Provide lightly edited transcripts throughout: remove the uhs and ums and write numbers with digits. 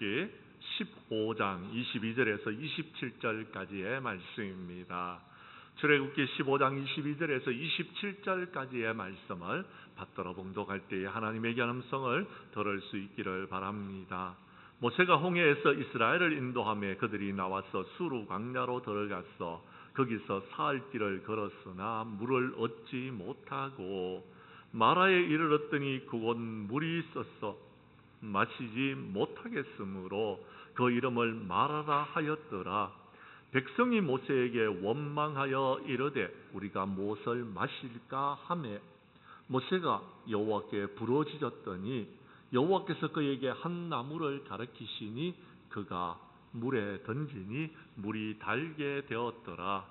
출애굽기 15장 22절에서 27절까지의 말씀입니다. 출애굽기 15장 22절에서 27절까지의 말씀을 받들어 봉독할 때에 하나님의 음성을 들을 수 있기를 바랍니다. 모세가 홍해에서 이스라엘을 인도하며 그들이 나와서 수르 광야로 들어갔어 거기서 사흘 길을 걸었으나 물을 얻지 못하고 마라에 이르렀더니 그곳 물이 있어서 마시지 못하겠으므로 그 이름을 마라라 하였더라. 백성이 모세에게 원망하여 이르되 우리가 무엇을 마실까 하매 모세가 여호와께 부르짖었더니 여호와께서 그에게 한 나무를 가르치시니 그가 물에 던지니 물이 달게 되었더라.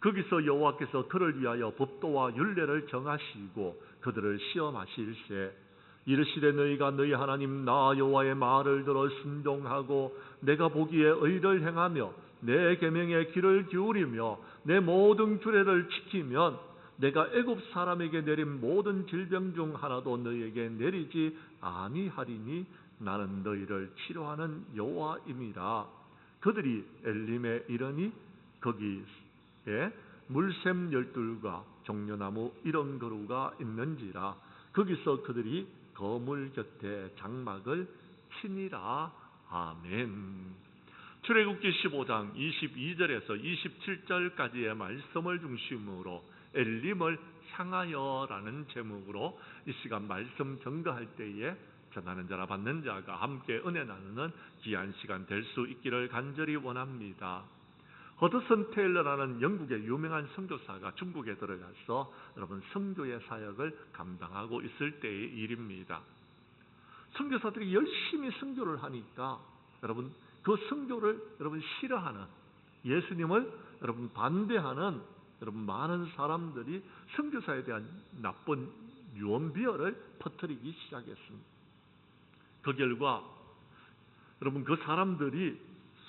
거기서 여호와께서 그를 위하여 법도와 율례를 정하시고 그들을 시험하실세 이르시되 너희가 너희 하나님 나 여호와의 말을 들어 순종하고 내가 보기에 의를 행하며 내 계명에 귀를 기울이며 내 모든 규례를 지키면 내가 애굽 사람에게 내린 모든 질병 중 하나도 너희에게 내리지 아니하리니 나는 너희를 치료하는 여호와임이라. 그들이 엘림에 이르니 거기에 물샘 12과 종려나무 70그루가 있는지라. 거기서 그들이 거물 곁에 장막을 치니라. 아멘. 출애굽기 15장 22절에서 27절까지의 말씀을 중심으로 엘림을 향하여라는 제목으로 이 시간 말씀 전가할 때에 전하는 자라 받는 자가 함께 은혜 나누는 귀한 시간 될 수 있기를 간절히 원합니다. 허드슨 테일러라는 영국의 유명한 선교사가 중국에 들어가서 여러분 선교의 사역을 감당하고 있을 때의 일입니다. 선교사들이 열심히 선교를 하니까 여러분 그 선교를 여러분 싫어하는 예수님을 여러분 반대하는 여러분 많은 사람들이 선교사에 대한 나쁜 유언비어를 퍼뜨리기 시작했습니다. 그 결과 여러분 그 사람들이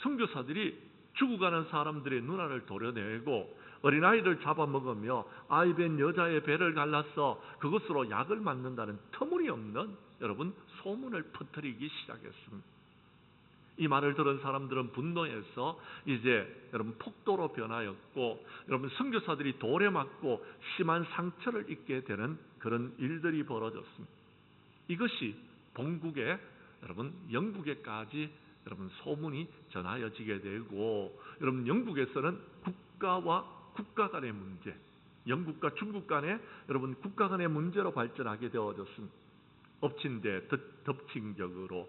선교사들이 죽어가는 사람들의 눈알을 도려내고 어린아이를 잡아먹으며 아이 벤 여자의 배를 갈라서 그것으로 약을 만든다는 터무니없는 여러분 소문을 퍼뜨리기 시작했습니다. 이 말을 들은 사람들은 분노해서 이제 여러분 폭도로 변하였고 여러분 선교사들이 돌에 맞고 심한 상처를 입게 되는 그런 일들이 벌어졌습니다. 이것이 본국에 여러분 영국에까지 여러분 소문이 전하여지게 되고 여러분 영국에서는 국가와 국가 간의 문제, 영국과 중국 간의 여러분 국가 간의 문제로 발전하게 되어졌습니다. 엎친 데 덮친격으로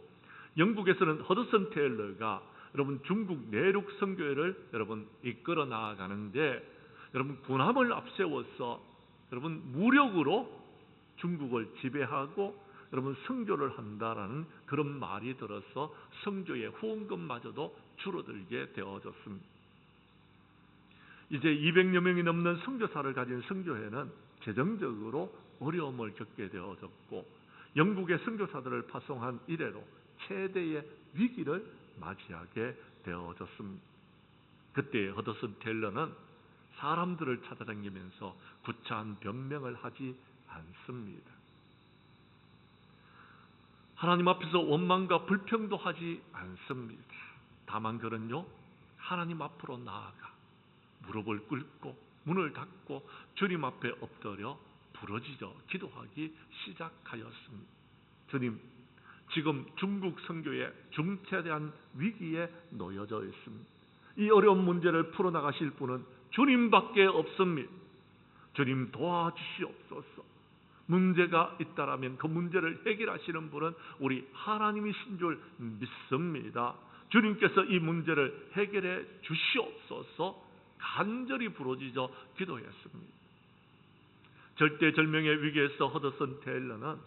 영국에서는 허드슨 테일러가 여러분 중국 내륙 선교회를 여러분 이끌어 나아가는데 여러분 군함을 앞세워서 여러분 무력으로 중국을 지배하고 여러분 선교를 한다라는 그런 말이 들어서 선교의 후원금마저도 줄어들게 되어졌습니다. 이제 200여 명이 넘는 선교사를 가진 선교회는 재정적으로 어려움을 겪게 되어졌고 영국의 선교사들을 파송한 이래로 최대의 위기를 맞이하게 되어졌습니다. 그때 허드슨 테일러는 사람들을 찾아다니면서 구차한 변명을 하지 않습니다. 하나님 앞에서 원망과 불평도 하지 않습니다. 다만 그는요 하나님 앞으로 나아가 무릎을 꿇고 문을 닫고 주님 앞에 엎드려 부르짖어 기도하기 시작하였습니다. 주님, 지금 중국 선교의 중차대한 위기에 놓여져 있습니다. 이 어려운 문제를 풀어나가실 분은 주님밖에 없습니다. 주님 도와주시옵소서. 문제가 있다라면 그 문제를 해결하시는 분은 우리 하나님이신 줄 믿습니다. 주님께서 이 문제를 해결해 주시옵소서 간절히 부르짖어 기도했습니다. 절대절명의 위기에서 허드슨 테일러는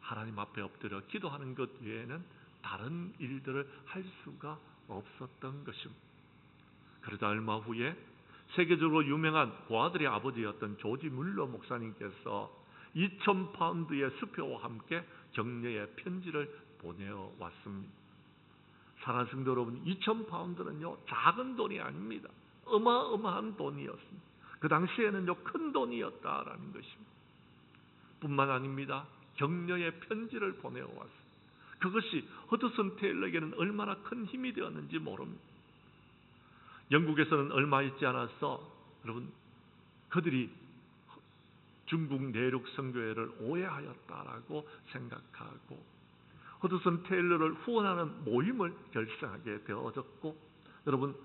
하나님 앞에 엎드려 기도하는 것 외에는 다른 일들을 할 수가 없었던 것입니다. 그러다 얼마 후에 세계적으로 유명한 고아들의 아버지였던 조지 물러 목사님께서 2,000파운드의 수표와 함께 격려의 편지를 보내왔습니다. 사랑하는 성도 여러분, 2,000파운드는요 작은 돈이 아닙니다. 어마어마한 돈이었습니다. 그 당시에는요 큰 돈이었다라는 것입니다. 뿐만 아닙니다. 격려의 편지를 보내왔습니다. 그것이 허드슨 테일러에게는 얼마나 큰 힘이 되었는지 모릅니다. 영국에서는 얼마 있지 않아서 여러분 그들이 중국 내륙 선교회를 오해하였다라고 생각하고 허드슨 테일러를 후원하는 모임을 결성하게 되어졌고, 여러분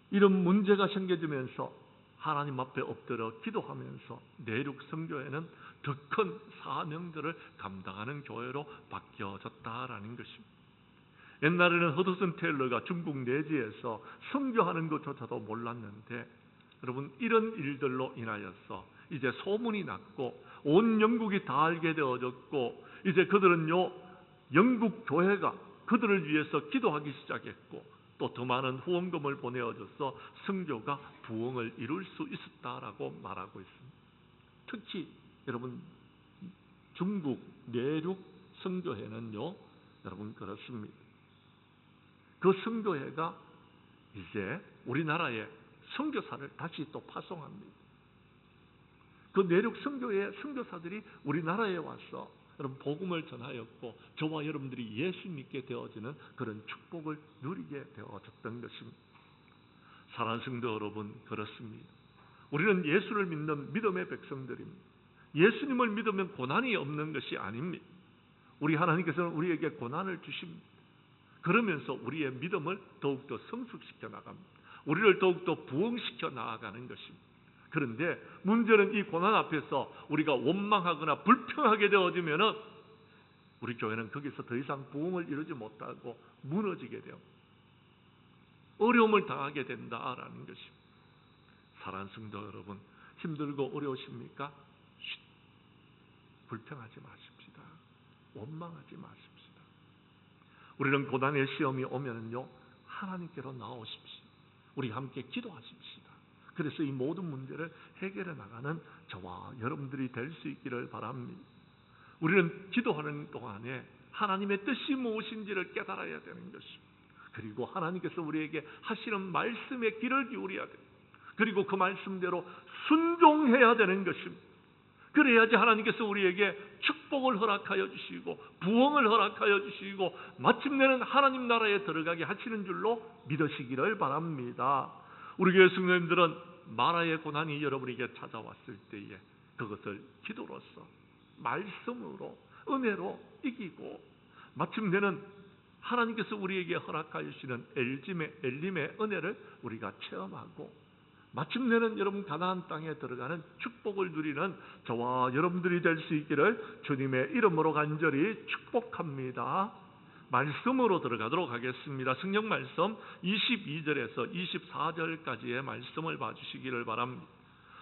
이런 문제가 생겨지면서 하나님 앞에 엎드려 기도하면서 내륙 선교회는 더 큰 사명들을 감당하는 교회로 바뀌어졌다라는 것입니다. 옛날에는 허드슨 테일러가 중국 내지에서 선교하는 것조차도 몰랐는데, 여러분 이런 일들로 인하여서 이제 소문이 났고 온 영국이 다 알게 되어졌고, 이제 그들은요 영국 교회가 그들을 위해서 기도하기 시작했고, 또 더 많은 후원금을 보내어줘서 선교가 부흥을 이룰 수 있었다라고 말하고 있습니다. 특히 여러분 중국 내륙 선교회는요 여러분 그렇습니다. 그 선교회가 이제 우리나라에 선교사를 다시 또 파송합니다. 그 내륙 선교회의 선교사들이 우리나라에 와서 여러분 복음을 전하였고, 저와 여러분들이 예수 믿게 되어지는 그런 축복을 누리게 되어졌던 것입니다. 사랑하는 성도 여러분, 그렇습니다. 우리는 예수를 믿는 믿음의 백성들입니다. 예수님을 믿으면 고난이 없는 것이 아닙니다. 우리 하나님께서는 우리에게 고난을 주십니다. 그러면서 우리의 믿음을 더욱더 성숙시켜 나갑니다. 우리를 더욱더 부흥시켜 나아가는 것입니다. 그런데 문제는 이 고난 앞에서 우리가 원망하거나 불평하게 되어지면 우리 교회는 거기서 더 이상 부흥을 이루지 못하고 무너지게 돼요. 어려움을 당하게 된다라는 것입니다. 사랑하는 성도 여러분, 힘들고 어려우십니까? 불평하지 마십시다. 원망하지 마십시다. 우리는 고난의 시험이 오면은요 하나님께로 나오십시오. 우리 함께 기도하십시다. 그래서 이 모든 문제를 해결해 나가는 저와 여러분들이 될 수 있기를 바랍니다. 우리는 기도하는 동안에 하나님의 뜻이 무엇인지를 깨달아야 되는 것입니다. 그리고 하나님께서 우리에게 하시는 말씀에 귀를 기울여야 됩니다. 그리고 그 말씀대로 순종해야 되는 것입니다. 그래야지 하나님께서 우리에게 축복을 허락하여 주시고 부흥을 허락하여 주시고 마침내는 하나님 나라에 들어가게 하시는 줄로 믿으시기를 바랍니다. 우리 교회 성도님들은 마라의 고난이 여러분에게 찾아왔을 때에 그것을 기도로서 말씀으로 은혜로 이기고 마침내는 하나님께서 우리에게 허락하여 주시는 엘림의 은혜를 우리가 체험하고 마침내는 여러분 가나안 땅에 들어가는 축복을 누리는 저와 여러분들이 될 수 있기를 주님의 이름으로 간절히 축복합니다. 말씀으로 들어가도록 하겠습니다. 성경 말씀 22절에서 24절까지의 말씀을 봐주시기를 바랍니다.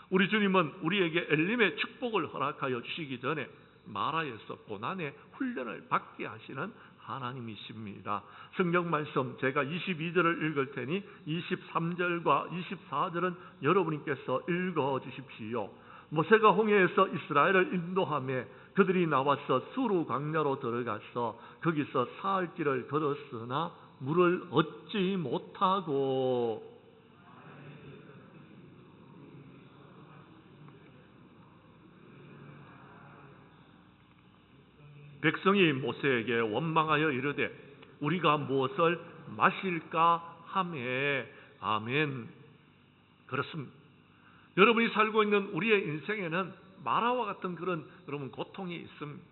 우리 주님은 우리에게 엘림의 축복을 허락하여 주시기 전에 마라에서 고난의 훈련을 받게 하시는 하나님이십니다. 성경 말씀 제가 22절을 읽을 테니 23절과 24절은 여러분께서 읽어 주십시오. 모세가 홍해에서 이스라엘을 인도하며 그들이 나와서 수르 광야로 들어가서 거기서 사흘 길을 걸었으나 물을 얻지 못하고 백성이 모세에게 원망하여 이르되 우리가 무엇을 마실까 하매. 아멘. 그렇습니다. 여러분이 살고 있는 우리의 인생에는 마라와 같은 그런 여러분 고통이 있습니다.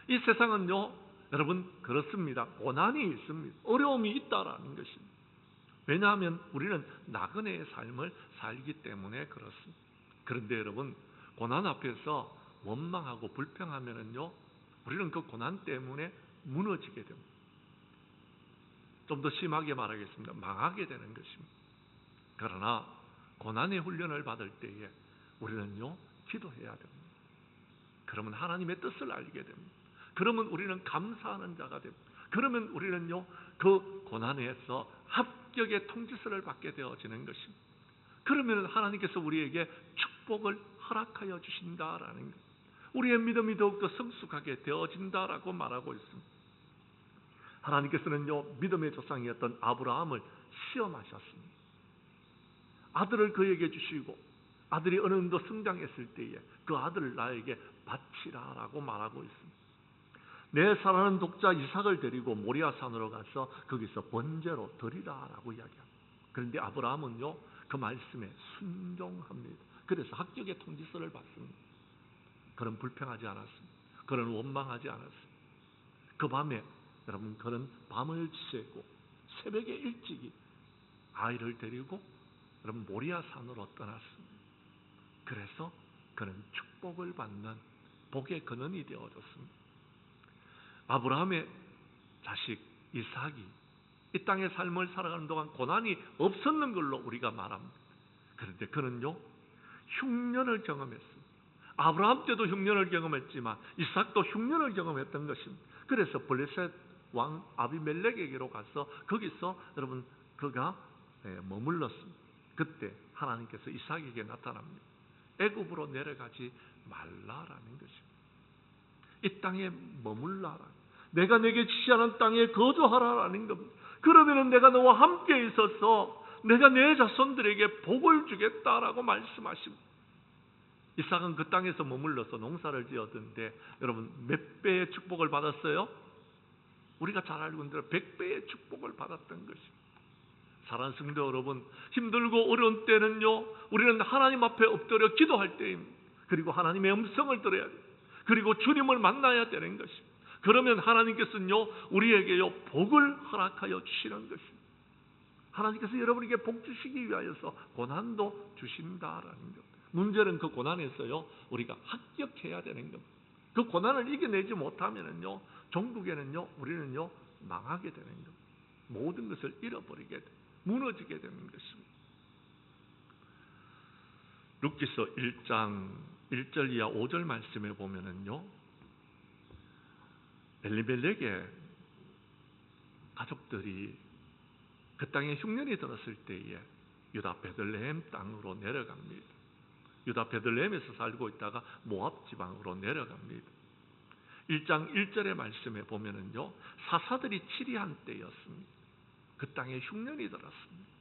이 세상은요 여러분 그렇습니다. 고난이 있습니다. 어려움이 있다라는 것입니다. 왜냐하면 우리는 나그네의 삶을 살기 때문에 그렇습니다. 그런데 여러분 고난 앞에서 원망하고 불평하면은요 우리는 그 고난 때문에 무너지게 됩니다. 좀 더 심하게 말하겠습니다. 망하게 되는 것입니다. 그러나 고난의 훈련을 받을 때에 우리는요 기도해야 됩니다. 그러면 하나님의 뜻을 알게 됩니다. 그러면 우리는 감사하는 자가 됩니다. 그러면 우리는요 그 고난에서 합격의 통지서를 받게 되어지는 것입니다. 그러면 하나님께서 우리에게 축복을 허락하여 주신다라는 것, 우리의 믿음이 더욱더 성숙하게 되어진다라고 말하고 있습니다. 하나님께서는요 믿음의 조상이었던 아브라함을 시험하셨습니다. 아들을 그에게 주시고 아들이 어느 정도 성장했을 때에 그 아들을 나에게 바치라라고 말하고 있습니다. 내 사랑하는 독자 이삭을 데리고 모리아 산으로 가서 거기서 번제로 드리라라고 이야기합니다. 그런데 아브라함은요, 그 말씀에 순종합니다. 그래서 합격의 통지서를 받습니다. 그는 불평하지 않았습니다. 그는 원망하지 않았습니다. 그 밤에 여러분, 그는 밤을 새고 새벽에 일찍이 아이를 데리고 여러분 모리아 산으로 떠났습니다. 그래서 그는 축복을 받는 복의 근원이 되어졌습니다. 아브라함의 자식 이삭이 이 땅의 삶을 살아가는 동안 고난이 없었는 걸로 우리가 말합니다. 그런데 그는요, 흉년을 경험했습니다. 아브라함 때도 흉년을 경험했지만 이삭도 흉년을 경험했던 것입니다. 그래서 블레셋 왕 아비멜렉에게로 가서 거기서 여러분 그가 머물렀습니다. 그때 하나님께서 이삭에게 나타납니다. 애굽으로 내려가지 말라라는 것입니다. 이 땅에 머물라라. 내가 내게 지시하는 땅에 거주하라라는 겁니다. 그러면은 내가 너와 함께 있어서 내가 내 자손들에게 복을 주겠다라고 말씀하십니다. 이삭은 그 땅에서 머물러서 농사를 지었는데 여러분 몇 배의 축복을 받았어요? 우리가 잘 알고 있는 대로 100배의 축복을 받았던 것입니다. 사랑하는 성도 여러분, 힘들고 어려운 때는요, 우리는 하나님 앞에 엎드려 기도할 때입니다. 그리고 하나님의 음성을 들어야 돼요. 그리고 주님을 만나야 되는 것입니다. 그러면 하나님께서는요, 우리에게요 복을 허락하여 주시는 것입니다. 하나님께서 여러분에게 복 주시기 위하여서 고난도 주신다라는 것. 문제는 그 고난에서요 우리가 합격해야 되는 겁니다. 그 고난을 이겨내지 못하면은요 종국에는요 우리는요 망하게 되는 겁니다. 모든 것을 잃어버리게 돼, 무너지게 되는 것입니다. 룻기서 1장 1절 이하 5절 말씀에 보면은요, 엘리멜렉의 가족들이 그 땅에 흉년이 들었을 때에 유다 베들레헴 땅으로 내려갑니다. 유다 베들레헴에서 살고 있다가 모압 지방으로 내려갑니다. 1장 1절의 말씀에 보면은요, 사사들이 치리한 때였습니다. 그 땅에 흉년이 들었습니다.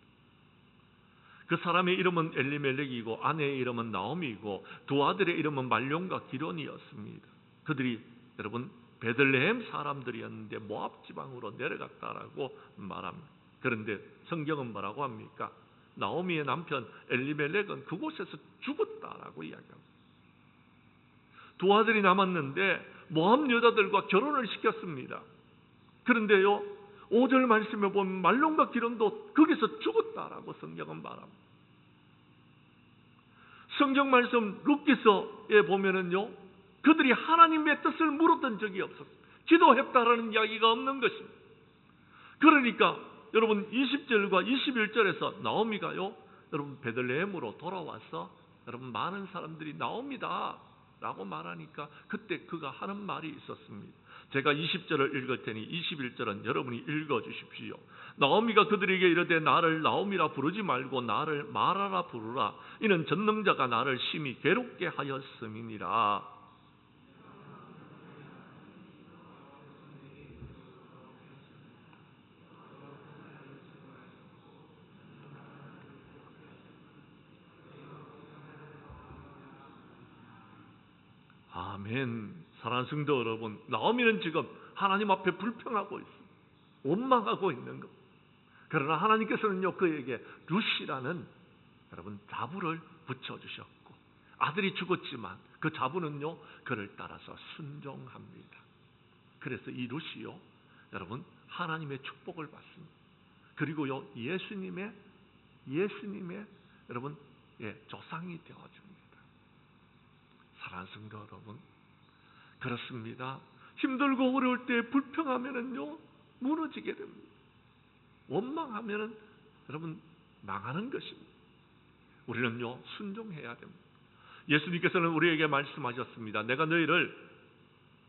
그 사람의 이름은 엘리멜렉이고 아내의 이름은 나오미이고 두 아들의 이름은 말론과 기론이었습니다. 그들이 여러분 베들레헴 사람들이었는데 모압 지방으로 내려갔다라고 말합니다. 그런데 성경은 뭐라고 합니까? 나오미의 남편 엘리멜렉은 그곳에서 죽었다라고 이야기합니다. 두 아들이 남았는데 모압 여자들과 결혼을 시켰습니다. 그런데요 5절 말씀에 보면 말론과 기론도 거기서 죽었다라고 성경은 말합니다. 성경 말씀 룻기서에 보면은요 그들이 하나님의 뜻을 물었던 적이 없었어요. 기도했다라는 이야기가 없는 것입니다. 그러니까 여러분 20절과 21절에서 나오미가요 여러분 베들레헴으로 돌아와서 여러분 많은 사람들이 나옵니다 라고 말하니까 그때 그가 하는 말이 있었습니다. 제가 20절을 읽을 테니 21절은 여러분이 읽어 주십시오. 나오미가 그들에게 이르되 나를 나오미라 부르지 말고 나를 마라라 부르라. 이는 전능자가 나를 심히 괴롭게 하였음이니라. 아멘. 사랑하는 성도 여러분, 나오미는 지금 하나님 앞에 불평하고 있습니다. 원망하고 있는 것. 그러나 하나님께서는요 그에게 룻이라는 여러분 자부를 붙여주셨고 아들이 죽었지만 그 자부는요 그를 따라서 순종합니다. 그래서 이 룻이요 여러분 하나님의 축복을 받습니다. 그리고요 예수님의 여러분 조상이 되어줍니다. 사랑하는 성도 여러분, 그렇습니다. 힘들고 어려울 때 불평하면은요 무너지게 됩니다. 원망하면은 여러분 망하는 것입니다. 우리는요 순종해야 됩니다. 예수님께서는 우리에게 말씀하셨습니다. 내가 너희를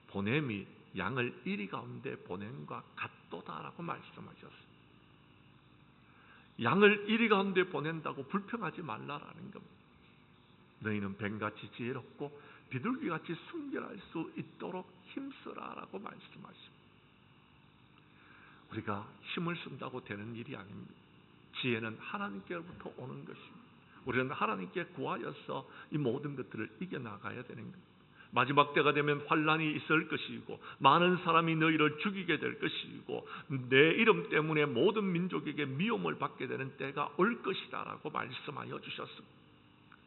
보냄이 양을 이리 가운데 보냄과 같도다라고 말씀하셨습니다. 양을 이리 가운데 보낸다고 불평하지 말라라는 겁니다. 너희는 뱀같이 지혜롭고 비둘기같이 순결할 수 있도록 힘쓰라라고 말씀하십니다. 우리가 힘을 쓴다고 되는 일이 아닙니다. 지혜는 하나님께로부터 오는 것입니다. 우리는 하나님께 구하여서 이 모든 것들을 이겨나가야 되는 겁니다. 마지막 때가 되면 환란이 있을 것이고 많은 사람이 너희를 죽이게 될 것이고 내 이름 때문에 모든 민족에게 미움을 받게 되는 때가 올 것이다 라고 말씀하여 주셨습니다.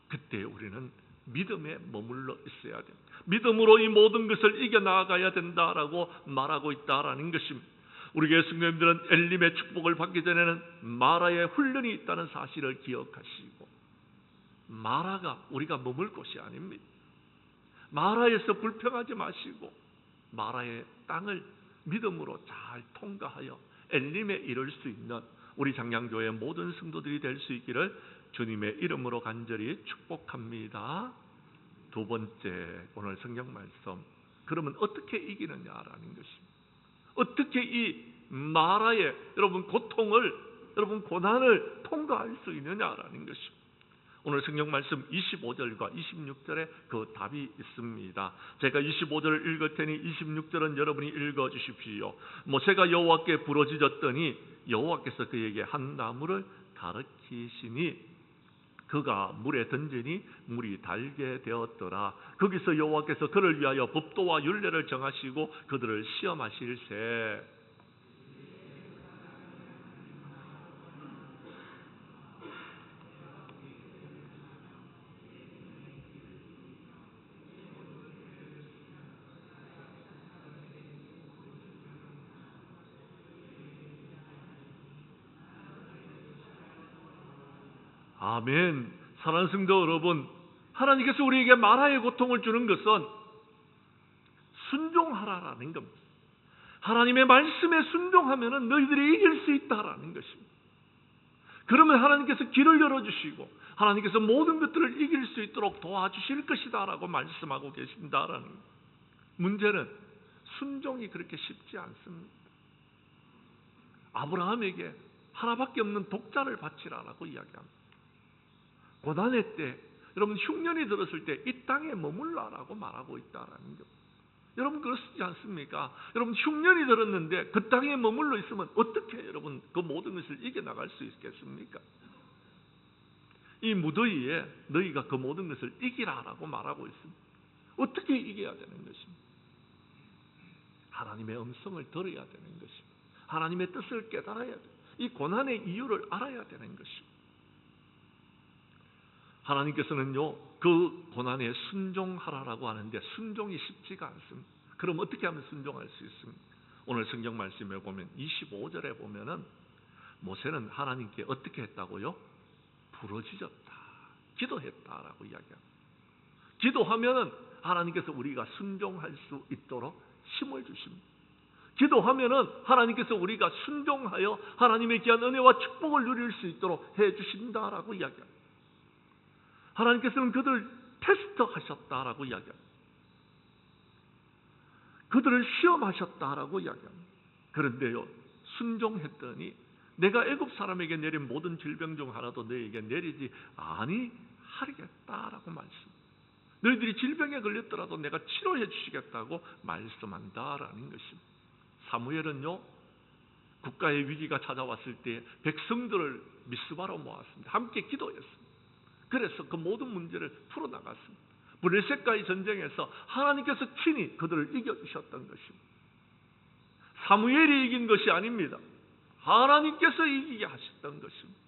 그때 우리는 믿음에 머물러 있어야 됩니다. 믿음으로 이 모든 것을 이겨나가야 된다라고 말하고 있다라는 것입니다. 우리 교회 성도님들은 엘림의 축복을 받기 전에는 마라의 훈련이 있다는 사실을 기억하시고, 마라가 우리가 머물 곳이 아닙니다. 마라에서 불평하지 마시고 마라의 땅을 믿음으로 잘 통과하여 엘림에 이를 수 있는 우리 장량교회의 모든 성도들이 될 수 있기를 주님의 이름으로 간절히 축복합니다. 두 번째, 오늘 성경 말씀, 그러면 어떻게 이기느냐라는 것입니다. 어떻게 이 마라의 여러분 고통을, 여러분 고난을 통과할 수 있느냐라는 것입니다. 오늘 성경 말씀 25절과 26절에 그 답이 있습니다. 제가 25절을 읽을 테니 26절은 여러분이 읽어 주십시오. 모세가 여호와께 부르짖었더니 여호와께서 그에게 한 나무를 가르치시니 그가 물에 던지니 물이 달게 되었더라. 거기서 여호와께서 그를 위하여 법도와 율례를 정하시고 그들을 시험하실세. 아멘. 사랑하는 성도 여러분, 하나님께서 우리에게 마라의 고통을 주는 것은 순종하라라는 겁니다. 하나님의 말씀에 순종하면 너희들이 이길 수 있다라는 것입니다. 그러면 하나님께서 길을 열어주시고 하나님께서 모든 것들을 이길 수 있도록 도와주실 것이다 라고 말씀하고 계신다라는 겁니다. 문제는 순종이 그렇게 쉽지 않습니다. 아브라함에게 하나밖에 없는 독자를 바치라라고 이야기합니다. 고난의 때, 여러분 흉년이 들었을 때 이 땅에 머물라라고 말하고 있다라는 겁니다. 여러분 그렇지 않습니까? 여러분 흉년이 들었는데 그 땅에 머물러 있으면 어떻게 여러분 그 모든 것을 이겨나갈 수 있겠습니까? 이 무더위에 너희가 그 모든 것을 이기라라고 말하고 있습니다. 어떻게 이겨야 되는 것입니다? 하나님의 음성을 들어야 되는 것입니다. 하나님의 뜻을 깨달아야 돼요. 이 고난의 이유를 알아야 되는 것입니다. 하나님께서는요 그 고난에 순종하라라고 하는데 순종이 쉽지가 않습니다. 그럼 어떻게 하면 순종할 수 있습니까? 오늘 성경 말씀에 보면 25절에 보면은 모세는 하나님께 어떻게 했다고요? 부르짖었다, 기도했다라고 이야기합니다. 기도하면은 하나님께서 우리가 순종할 수 있도록 힘을 주십니다. 기도하면은 하나님께서 우리가 순종하여 하나님의 귀한 은혜와 축복을 누릴 수 있도록 해주신다라고 이야기합니다. 하나님께서는 그들을 테스트하셨다라고 이야기합니다. 그들을 시험하셨다라고 이야기합니다. 그런데요, 순종했더니 내가 애굽 사람에게 내린 모든 질병 중 하나도 너에게 내리지 아니하겠다라고 말씀. 너희들이 질병에 걸렸더라도 내가 치료해 주시겠다고 말씀한다라는 것입니다. 사무엘은요, 국가의 위기가 찾아왔을 때 백성들을 미스바로 모았습니다. 함께 기도했습니다. 그래서 그 모든 문제를 풀어나갔습니다. 블레셋과의 전쟁에서 하나님께서 친히 그들을 이겨주셨던 것입니다. 사무엘이 이긴 것이 아닙니다. 하나님께서 이기게 하셨던 것입니다.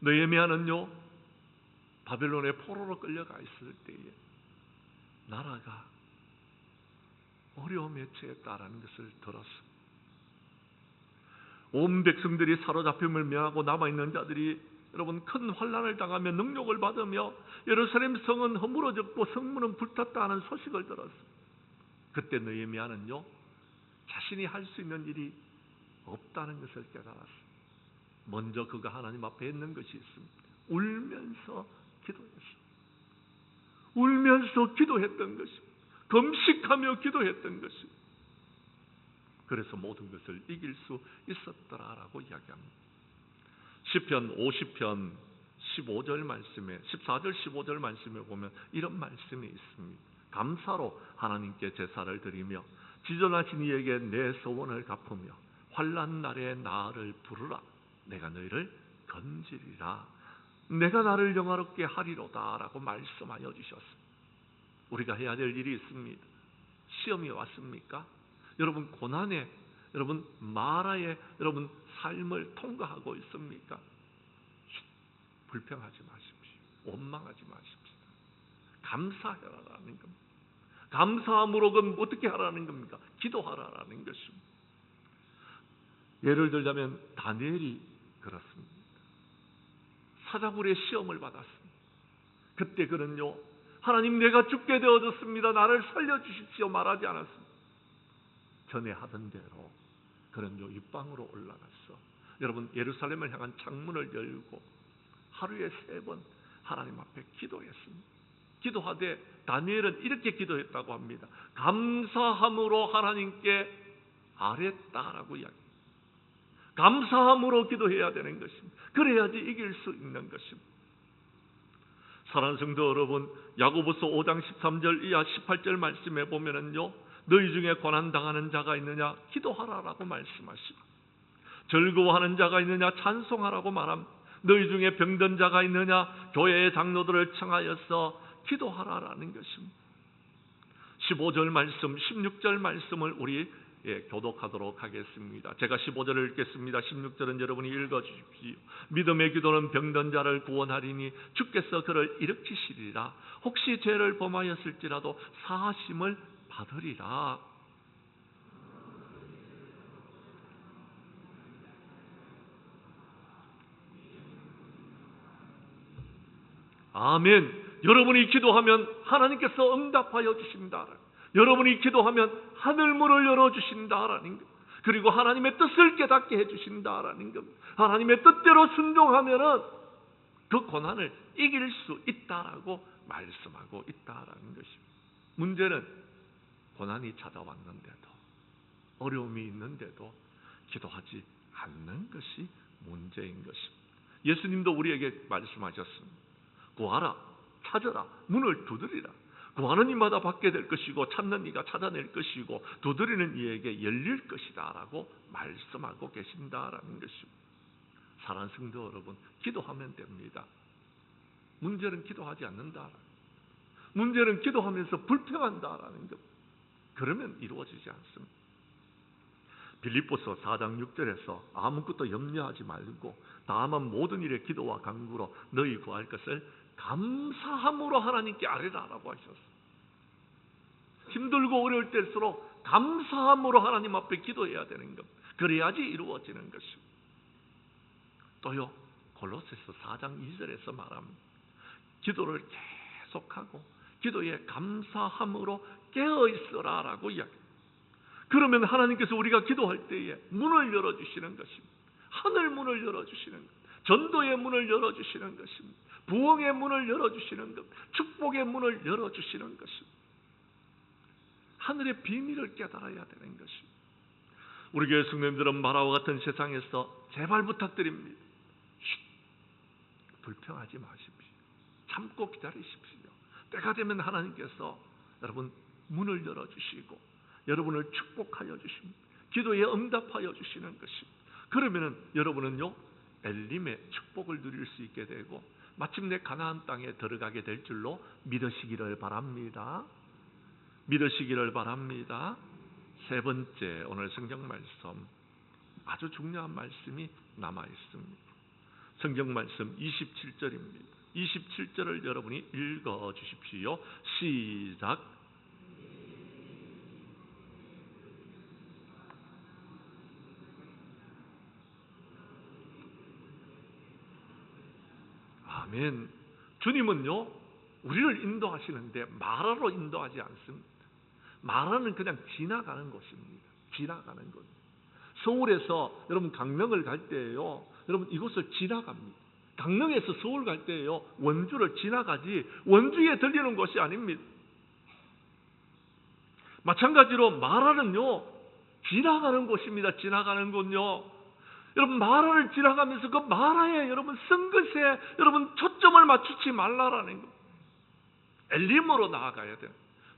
느헤미야는요 바벨론의 포로로 끌려가 있을 때에 나라가 어려움에 처했다라는 것을 들었습니다. 온 백성들이 사로잡힘을 명하고 남아있는 자들이 여러분 큰 환난을 당하며 능욕을 받으며 예루살렘 성은 허물어졌고 성문은 불탔다 하는 소식을 들었습니다. 그때 느헤미야는요 자신이 할 수 있는 일이 없다는 것을 깨달았습니다. 먼저 그가 하나님 앞에 있는 것이 있습니다. 울면서 기도했습니다. 울면서 기도했던 것입니다. 금식하며 기도했던 것입니다. 그래서 모든 것을 이길 수 있었더라라고 이야기합니다. 시편 50편 15절 말씀에 14절 15절 말씀에 보면 이런 말씀이 있습니다. 감사로 하나님께 제사를 드리며 지존하신 이에게 내 소원을 갚으며 환난 날에 나를 부르라. 내가 너희를 건지리라. 내가 나를 영화롭게 하리로다 라고 말씀하여 주셨습니다. 우리가 해야 될 일이 있습니다. 시험이 왔습니까? 여러분 고난에, 여러분 마라의 여러분 삶을 통과하고 있습니까? 불평하지 마십시오. 원망하지 마십시오. 감사하라는 겁니다. 감사함으로 그럼 어떻게 하라는 겁니까? 기도하라는 것입니다. 예를 들자면 다니엘이 그렇습니다. 사자굴의 시험을 받았습니다. 그때 그는요, 하나님 내가 죽게 되어졌습니다. 나를 살려주십시오 말하지 않았습니다. 전에 하던 대로 그는요 육방으로 올라가서 여러분 예루살렘을 향한 창문을 열고 하루에 3번 하나님 앞에 기도했습니다. 기도하되 다니엘은 이렇게 기도했다고 합니다. 감사함으로 하나님께 아뢰었다라고 이야기합니다. 감사함으로 기도해야 되는 것입니다. 그래야지 이길 수 있는 것입니다. 사랑하는 성도 여러분, 야고보서 5장 13절 이하 18절 말씀에 보면은요, 너희 중에 고난당하는 자가 있느냐 기도하라라고 말씀하시고, 즐거워하는 자가 있느냐 찬송하라고 말합니다. 너희 중에 병든 자가 있느냐 교회의 장로들을 청하여서 기도하라라는 것입니다. 15절 말씀, 16절 말씀을 우리 교독하도록 하겠습니다. 제가 15절을 읽겠습니다. 16절은 여러분이 읽어주십시오. 믿음의 기도는 병든 자를 구원하리니 주께서 그를 일으키시리라. 혹시 죄를 범하였을지라도 사하심을 받으리라. 아멘. 여러분이 기도하면 하나님께서 응답하여 주신다. 여러분이 기도하면 하늘문을 열어주신다라는 것. 그리고 하나님의 뜻을 깨닫게 해주신다라는 것. 하나님의 뜻대로 순종하면은 그 고난을 이길 수 있다라고 말씀하고 있다라는 것입니다. 문제는 고난이 찾아왔는데도, 어려움이 있는데도 기도하지 않는 것이 문제인 것입니다. 예수님도 우리에게 말씀하셨습니다. 구하라, 찾으라, 문을 두드리라. 구하는 이마다 받게 될 것이고 찾는 이가 찾아낼 것이고 두드리는 이에게 열릴 것이다 라고 말씀하고 계신다라는 것입니다. 사랑하는 성도 여러분, 기도하면 됩니다. 문제는 기도하지 않는다. 문제는 기도하면서 불평한다라는 것. 그러면 이루어지지 않습니다. 빌립보서 4장 6절에서 아무것도 염려하지 말고 다만 모든 일에 기도와 간구로 너희 구할 것을 감사함으로 하나님께 아뢰라라고 하셨어요. 힘들고 어려울 때일수록 감사함으로 하나님 앞에 기도해야 되는 것. 그래야지 이루어지는 것입니다. 또요, 골로새서 4장 2절에서 말합니다. 기도를 계속하고 기도에 감사함으로 깨어있으라라고 이야기합니다. 그러면 하나님께서 우리가 기도할 때에 문을 열어주시는 것입니다. 하늘 문을 열어주시는 것, 전도의 문을 열어주시는 것입니다. 부흥의 문을 열어주시는 것, 축복의 문을 열어주시는 것입니다. 하늘의 비밀을 깨달아야 되는 것입니다. 우리 교회 성도님들은 마라와 같은 세상에서 제발 부탁드립니다. 불평하지 마십시오. 참고 기다리십시오. 때가 되면 하나님께서 여러분 문을 열어주시고 여러분을 축복하여 주십니다. 기도에 응답하여 주시는 것입니다. 그러면 여러분은요, 엘림의 축복을 누릴 수 있게 되고 마침내 가나안 땅에 들어가게 될 줄로 믿으시기를 바랍니다. 믿으시기를 바랍니다. 세 번째, 오늘 성경 말씀, 아주 중요한 말씀이 남아 있습니다. 성경 말씀 27절입니다. 27절을 여러분이 읽어 주십시오. 시작. 아멘. 주님은요, 우리를 인도하시는데 마라로 인도하지 않습니다. 마라는 그냥 지나가는 곳입니다. 지나가는 곳. 서울에서 여러분 강릉을 갈 때예요, 여러분 이곳을 지나갑니다. 강릉에서 서울 갈 때예요, 원주를 지나가지 원주에 들리는 곳이 아닙니다. 마찬가지로 마라는요, 지나가는 곳입니다. 지나가는 곳요. 여러분 마라를 지나가면서 그 마라에 여러분 쓴 것에 여러분 초점을 맞추지 말라라는 것. 엘림으로 나아가야 돼요.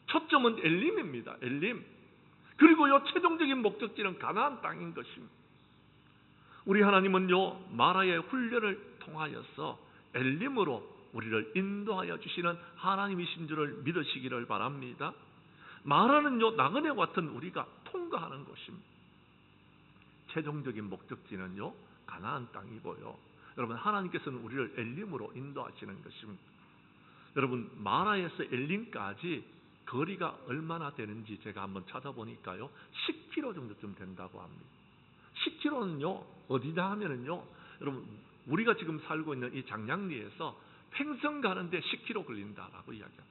초점은 엘림입니다. 엘림. 그리고요, 최종적인 목적지는 가나안 땅인 것입니다. 우리 하나님은요, 마라의 훈련을 통하여서 엘림으로 우리를 인도하여 주시는 하나님이신 줄을 믿으시기를 바랍니다. 마라는요, 나그네와 같은 우리가 통과하는 곳입니다. 최종적인 목적지는요, 가나안 땅이고요. 여러분, 하나님께서는 우리를 엘림으로 인도하시는 것입니다. 여러분, 마라에서 엘림까지 거리가 얼마나 되는지 제가 한번 찾아보니까요, 10km 정도쯤 된다고 합니다. 10km는요 어디다 하면은요, 여러분, 우리가 지금 살고 있는 이 장량리에서 횡성 가는데 10km 걸린다라고 이야기합니다.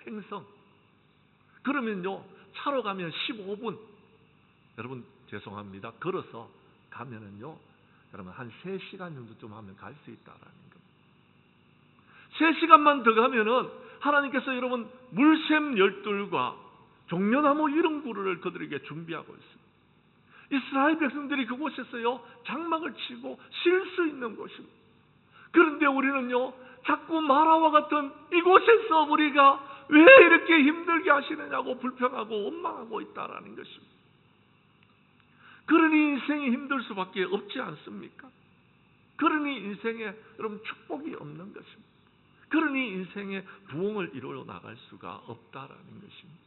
횡성. 그러면요, 차로 가면 15분. 여러분, 죄송합니다. 걸어서 가면은요, 여러분, 한 3시간 정도쯤 하면 갈 수 있다라는 겁니다. 3시간만 더 가면은 하나님께서 여러분 물샘 열둘과 종려나무 이런 구루를 그들에게 준비하고 있습니다. 이스라엘 백성들이 그곳에서요 장막을 치고 쉴 수 있는 곳입니다. 그런데 우리는요 자꾸 마라와 같은 이곳에서 우리가 왜 이렇게 힘들게 하시느냐고 불평하고 원망하고 있다라는 것입니다. 그러니 인생이 힘들 수밖에 없지 않습니까? 그러니 인생에 여러분 축복이 없는 것입니다. 그러니 인생의 부흥을 이루어 나갈 수가 없다라는 것입니다.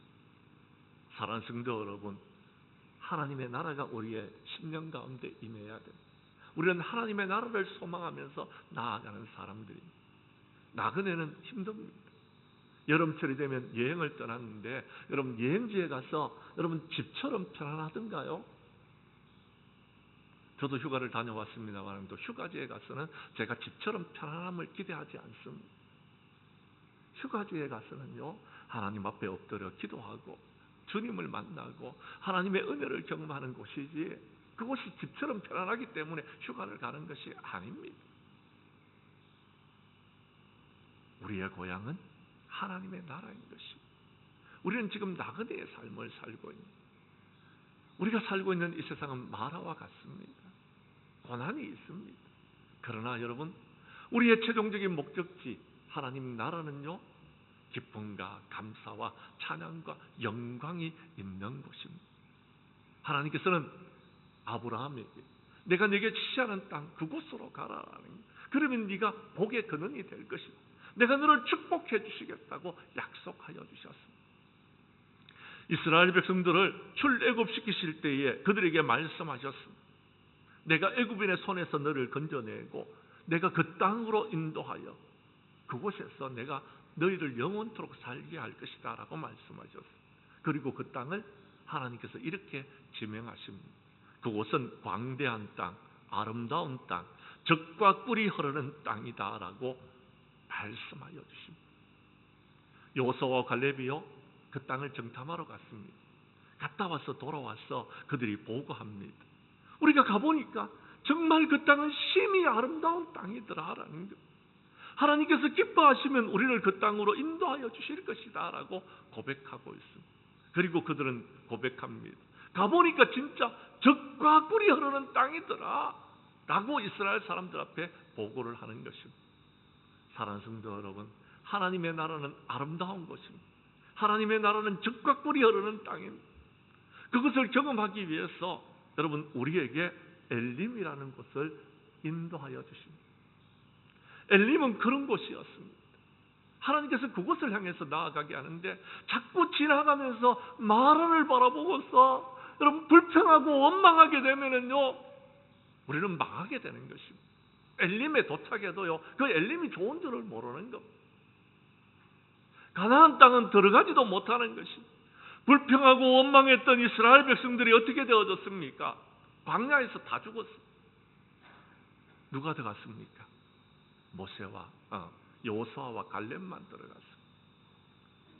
사랑하는 성도 여러분, 하나님의 나라가 우리의 심령 가운데 임해야 됩니다. 우리는 하나님의 나라를 소망하면서 나아가는 사람들입니다. 나그네는 힘듭니다. 여름철이 되면 여행을 떠났는데 여러분, 여행지에 가서 여러분 집처럼 편안하던가요? 저도 휴가를 다녀왔습니다만 또 휴가지에 가서는 제가 집처럼 편안함을 기대하지 않습니다. 휴가지에 가서는요 하나님 앞에 엎드려 기도하고 주님을 만나고 하나님의 은혜를 경험하는 곳이지, 그곳이 집처럼 편안하기 때문에 휴가를 가는 것이 아닙니다. 우리의 고향은 하나님의 나라인 것입니다. 우리는 지금 나그네의 삶을 살고 있는, 우리가 살고 있는 이 세상은 마라와 같습니다. 고난이 있습니다. 그러나 여러분, 우리의 최종적인 목적지 하나님 나라는요 기쁨과 감사와 찬양과 영광이 있는 곳입니다. 하나님께서는 아브라함에게 내가 네게 지시하는 땅 그곳으로 가라라는, 그러면 네가 복의 근원이 될 것이다, 내가 너를 축복해 주시겠다고 약속하여 주셨습니다. 이스라엘 백성들을 출애굽시키실 때에 그들에게 말씀하셨습니다. 내가 애굽인의 손에서 너를 건져내고 내가 그 땅으로 인도하여 그곳에서 내가 너희를 영원토록 살게 할 것이다 라고 말씀하셨습니다. 그리고 그 땅을 하나님께서 이렇게 지명하십니다. 그곳은 광대한 땅, 아름다운 땅, 젖과 꿀이 흐르는 땅이다 라고 말씀하여 주십니다. 여호수아와 갈렙이요 그 땅을 정탐하러 갔습니다. 갔다 와서 돌아와서 그들이 보고합니다. 우리가 가보니까 정말 그 땅은 심히 아름다운 땅이더라라는 것. 하나님께서 기뻐하시면 우리를 그 땅으로 인도하여 주실 것이다 라고 고백하고 있습니다. 그리고 그들은 고백합니다. 가보니까 진짜 젖과 꿀이 흐르는 땅이더라 라고 이스라엘 사람들 앞에 보고를 하는 것입니다. 사랑하는 성도 여러분, 하나님의 나라는 아름다운 곳입니다. 하나님의 나라는 젖과 꿀이 흐르는 땅입니다. 그것을 경험하기 위해서 여러분 우리에게 엘림이라는 곳을 인도하여 주십니다. 엘림은 그런 곳이었습니다. 하나님께서 그곳을 향해서 나아가게 하는데 자꾸 지나가면서 마라를 바라보고서 여러분 불평하고 원망하게 되면은요 우리는 망하게 되는 것입니다. 엘림에 도착해도요 그 엘림이 좋은 줄을 모르는 겁니다. 가나안 땅은 들어가지도 못하는 것입니다. 불평하고 원망했던 이스라엘 백성들이 어떻게 되어졌습니까? 광야에서 다 죽었습니다. 누가 들어갔습니까? 모세와 여호수아와 갈렙만 들어갔습니다.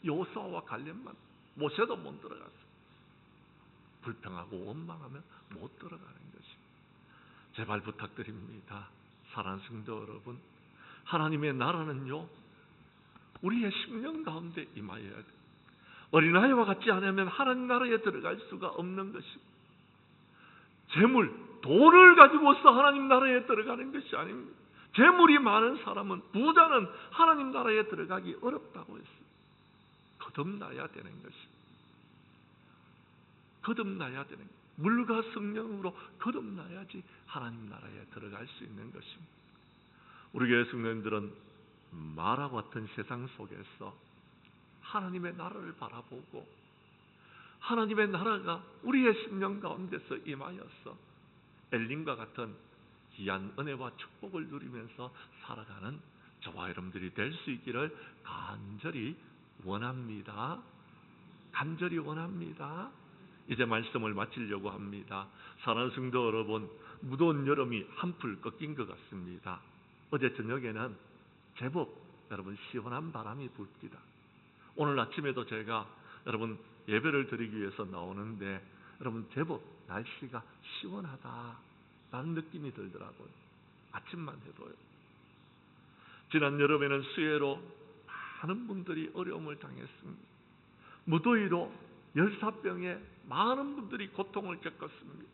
여호수아와 갈렙만, 모세도 못 들어갔습니다. 불평하고 원망하면 못 들어가는 것입니다. 제발 부탁드립니다. 사랑하는 성도 여러분, 하나님의 나라는요 우리의 심령 가운데 임하여야 돼요. 어린아이와 같지 않으면 하나님 나라에 들어갈 수가 없는 것입니다. 재물, 돈을 가지고서 하나님 나라에 들어가는 것이 아닙니다. 재물이 많은 사람은, 부자는 하나님 나라에 들어가기 어렵다고 했어요. 거듭나야 되는 것입니다. 거듭나야 되는 것입니다. 물과 성령으로 거듭나야지 하나님 나라에 들어갈 수 있는 것입니다. 우리 교회 성도님들은 마라와 같은 세상 속에서 하나님의 나라를 바라보고 하나님의 나라가 우리의 심령 가운데서 임하여서 엘림과 같은 귀한 은혜와 축복을 누리면서 살아가는 저와 여러분들이 될 수 있기를 간절히 원합니다. 간절히 원합니다. 이제 말씀을 마치려고 합니다. 사랑하는 성도 여러분, 무더운 여름이 한풀 꺾인 것 같습니다. 어제 저녁에는 제법 여러분 시원한 바람이 불기다. 오늘 아침에도 제가 여러분 예배를 드리기 위해서 나오는데 여러분 제법 날씨가 시원하다라는 느낌이 들더라고요. 아침만 해도요. 지난 여름에는 수해로 많은 분들이 어려움을 당했습니다. 무더위로 열사병에 많은 분들이 고통을 겪었습니다.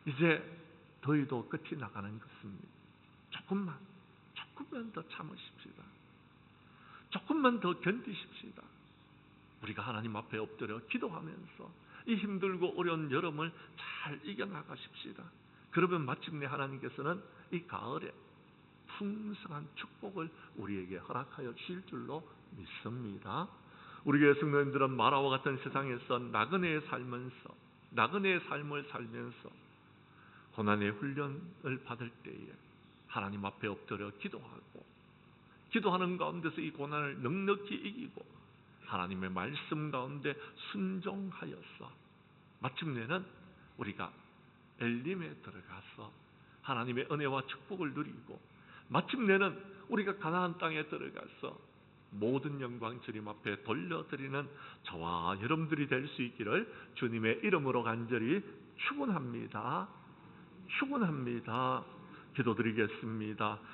이제 더위도 끝이 나가는 것입니다. 조금만 더 참으십시다. 조금만 더 견디십시다. 우리가 하나님 앞에 엎드려 기도하면서 이 힘들고 어려운 여름을 잘 이겨나가십시다. 그러면 마침내 하나님께서는 이 가을에 풍성한 축복을 우리에게 허락하여 주실 줄로 믿습니다. 우리 교회 성도님들은 마라와 같은 세상에서 나그네의 삶을 살면서 고난의 훈련을 받을 때에 하나님 앞에 엎드려 기도하는 가운데서 이 고난을 넉넉히 이기고 하나님의 말씀 가운데 순종하여서 마침내는 우리가 엘림에 들어가서 하나님의 은혜와 축복을 누리고 마침내는 우리가 가나안 땅에 들어가서 모든 영광 주님 앞에 돌려드리는 저와 여러분들이 될 수 있기를 주님의 이름으로 간절히 축원합니다. 기도드리겠습니다.